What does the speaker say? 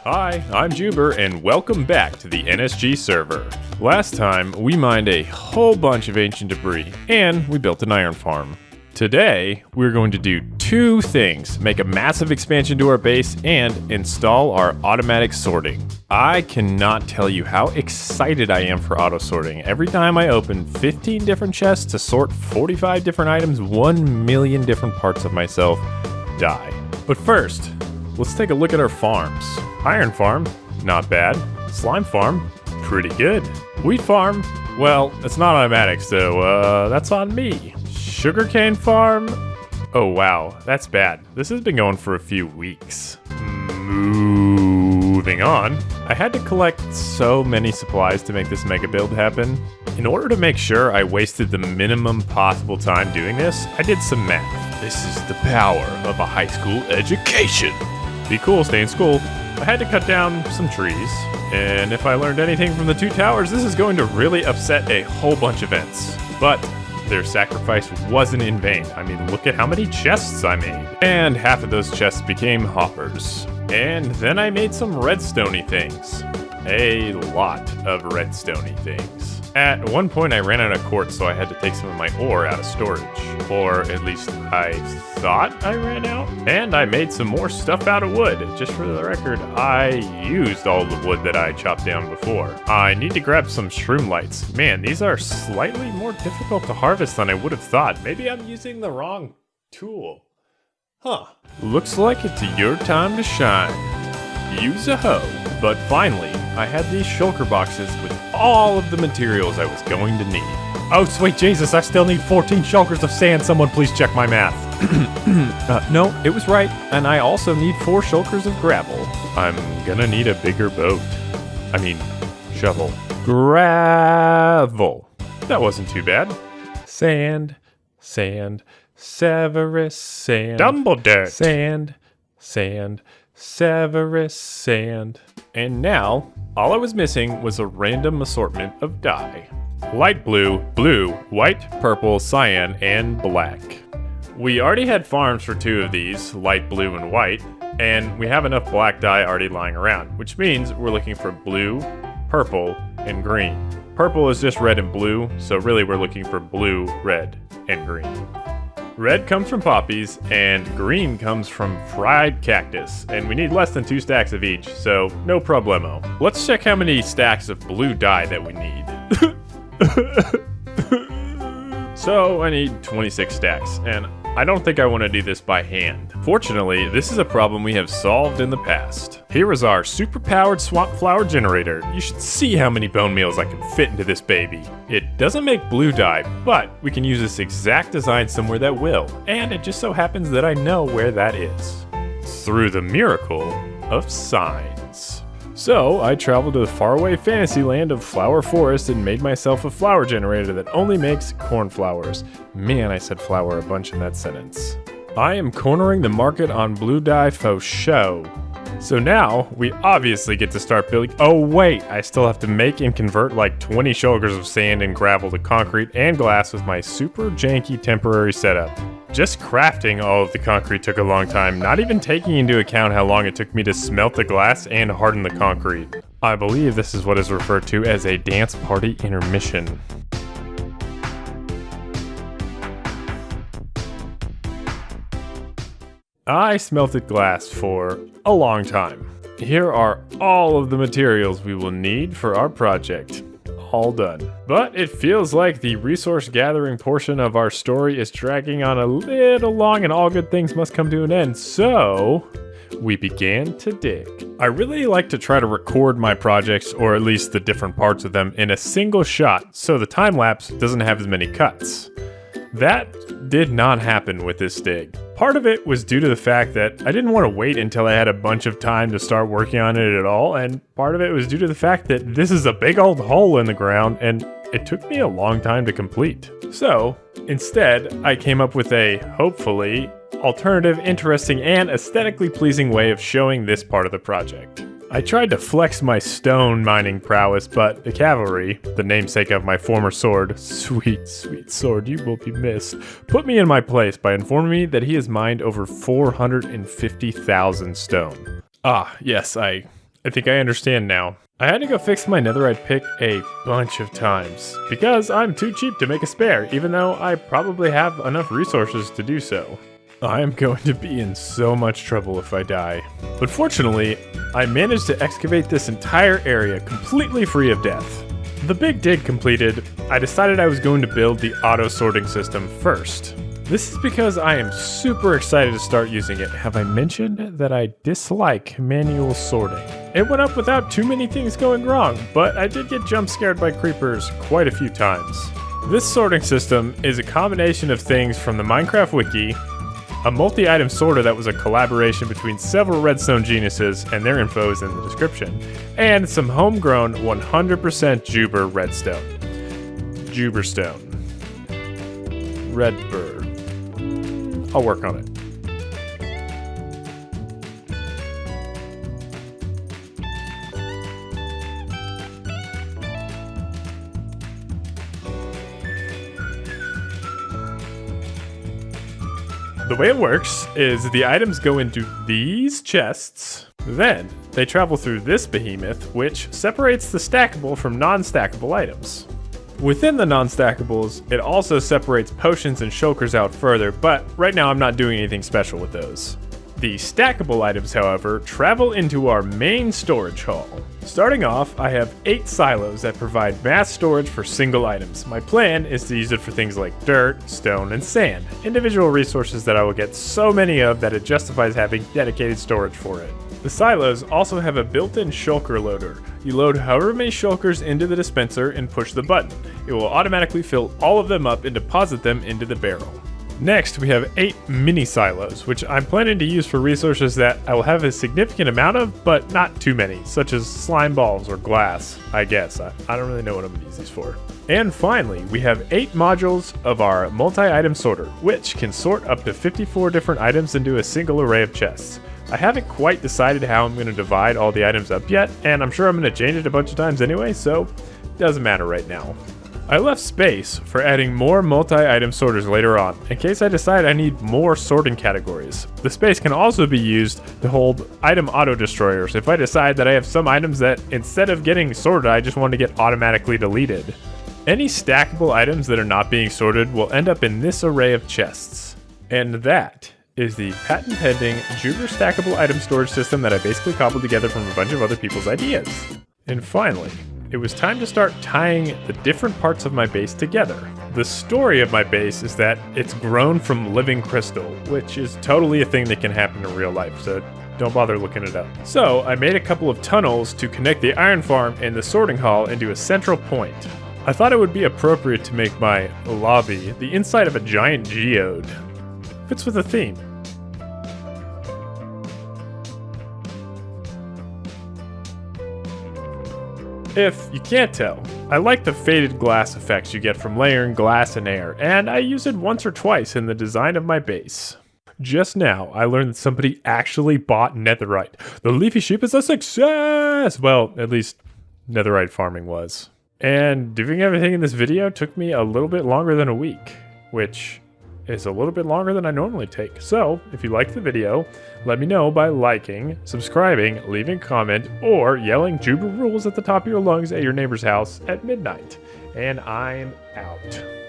Hi, I'm Juhber, and welcome back to the NSG server. Last time, we mined a whole bunch of ancient debris, and we built an iron farm. Today, we're going to do two things: make a massive expansion to our base, and install our automatic sorting. I cannot tell you how excited I am for auto sorting. Every time I open 15 different chests to sort 45 different items, 1 million different parts of myself die. But first, let's take a look at our farms. Iron farm, not bad. Slime farm, pretty good. Wheat farm, well, it's not automatic, so that's on me. Sugarcane farm, oh wow, that's bad. This has been going for a few weeks. Moving on, I had to collect so many supplies to make this mega build happen. In order to make sure I wasted the minimum possible time doing this, I did some math. This is the power of a high school education. Be cool, stay in school. I had to cut down some trees, and if I learned anything from the two towers, this is going to really upset a whole bunch of Ents. But their sacrifice wasn't in vain. I mean, look at how many chests I made. And half of those chests became hoppers. And then I made some redstone-y things. A lot of redstone-y things. At one point I ran out of quartz, so I had to take some of my ore out of storage. Or at least I thought I ran out. And I made some more stuff out of wood. Just for the record, I used all the wood that I chopped down before. I need to grab some shroom lights. Man, these are slightly more difficult to harvest than I would have thought. Maybe I'm using the wrong tool. Huh. Looks like it's your time to shine. Use a hoe. But finally, I had these shulker boxes with all of the materials I was going to need. Oh, sweet Jesus, I still need 14 shulkers of sand. Someone please check my math. No, it was right. And I also need 4 shulkers of gravel. I'm gonna need a bigger boat. I mean, shovel. Gravel. That wasn't too bad. Sand, sand, Severus, sand. Dumbledore. Sand, sand, Severus, sand. And now, all I was missing was a random assortment of dye. Light blue, blue, white, purple, cyan, and black. We already had farms for 2 of these, light blue and white, and we have enough black dye already lying around, which means we're looking for blue, purple, and green. Purple is just red and blue, so really we're looking for blue, red, and green. Red comes from poppies, and green comes from fried cactus, and we need less than 2 stacks of each, so no problemo. Let's check how many stacks of blue dye that we need. So I need 26 stacks, and I don't think I want to do this by hand. Fortunately, this is a problem we have solved in the past. Here is our super-powered swamp flower generator. You should see how many bone meals I can fit into this baby. It doesn't make blue dye, but we can use this exact design somewhere that will, and it just so happens that I know where that is. Through the miracle of signs. So, I traveled to the faraway fantasy land of Flower Forest and made myself a flower generator that only makes cornflowers. Man, I said flower a bunch in that sentence. I am cornering the market on blue dye faux show. So now, we obviously get to start building— oh wait, I still have to make and convert like 20 shulkers of sand and gravel to concrete and glass with my super janky temporary setup. Just crafting all of the concrete took a long time, not even taking into account how long it took me to smelt the glass and harden the concrete. I believe this is what is referred to as a dance party intermission. I smelted glass for a long time. Here are all of the materials we will need for our project. All done. But it feels like the resource gathering portion of our story is dragging on a little long, and all good things must come to an end, so we began to dig. I really like to try to record my projects, or at least the different parts of them, in a single shot so the time lapse doesn't have as many cuts. That did not happen with this dig. Part of it was due to the fact that I didn't want to wait until I had a bunch of time to start working on it at all, and part of it was due to the fact that this is a big old hole in the ground and it took me a long time to complete. So, instead, I came up with a, hopefully, alternative, interesting, and aesthetically pleasing way of showing this part of the project. I tried to flex my stone mining prowess, but the cavalry, the namesake of my former sword, sweet, sweet sword, you will be missed, put me in my place by informing me that he has mined over 450,000 stone. Ah, yes, I I think I understand now. I had to go fix my netherite pick a bunch of times, because I'm too cheap to make a spare, even though I probably have enough resources to do so. I am going to be in so much trouble if I die. But fortunately, I managed to excavate this entire area completely free of death. The big dig completed, I decided I was going to build the auto sorting system first. This is because I am super excited to start using it. Have I mentioned that I dislike manual sorting? It went up without too many things going wrong, but I did get jump scared by creepers quite a few times. This sorting system is a combination of things from the Minecraft wiki, a multi-item sorter that was a collaboration between several redstone geniuses, and their info is in the description, and some homegrown 100% Juhber redstone. Juhberstone. Redbur. I'll work on it. The way it works is the items go into these chests, then they travel through this behemoth, which separates the stackable from non-stackable items. Within the non-stackables, it also separates potions and shulkers out further, but right now I'm not doing anything special with those. The stackable items, however, travel into our main storage hall. Starting off, I have 8 silos that provide mass storage for single items. My plan is to use it for things like dirt, stone, and sand, individual resources that I will get so many of that it justifies having dedicated storage for it. The silos also have a built-in shulker loader. You load however many shulkers into the dispenser and push the button. It will automatically fill all of them up and deposit them into the barrel. Next, we have 8 mini silos, which I'm planning to use for resources that I will have a significant amount of, but not too many, such as slime balls or glass, I guess. I don't really know what I'm going to use these for. And finally, we have 8 modules of our multi-item sorter, which can sort up to 54 different items into a single array of chests. I haven't quite decided how I'm going to divide all the items up yet, and I'm sure I'm going to change it a bunch of times anyway, so it doesn't matter right now. I left space for adding more multi-item sorters later on, in case I decide I need more sorting categories. The space can also be used to hold item auto-destroyers if I decide that I have some items that, instead of getting sorted, I just want to get automatically deleted. Any stackable items that are not being sorted will end up in this array of chests. And that is the patent-pending Juhber stackable item storage system that I basically cobbled together from a bunch of other people's ideas. And finally, it was time to start tying the different parts of my base together. The story of my base is that it's grown from living crystal, which is totally a thing that can happen in real life, so don't bother looking it up. So I made a couple of tunnels to connect the iron farm and the sorting hall into a central point. I thought it would be appropriate to make my lobby the inside of a giant geode. Fits with the theme. If you can't tell, I like the faded glass effects you get from layering glass and air, and I use it once or twice in the design of my base. Just now, I learned that somebody actually bought netherite. The leafy sheep is a success! Well, at least netherite farming was. And doing everything in this video took me a little bit longer than a week, which is a little bit longer than I normally take. So, if you liked the video, let me know by liking, subscribing, leaving a comment, or yelling Juhber rules at the top of your lungs at your neighbor's house at midnight. And I'm out.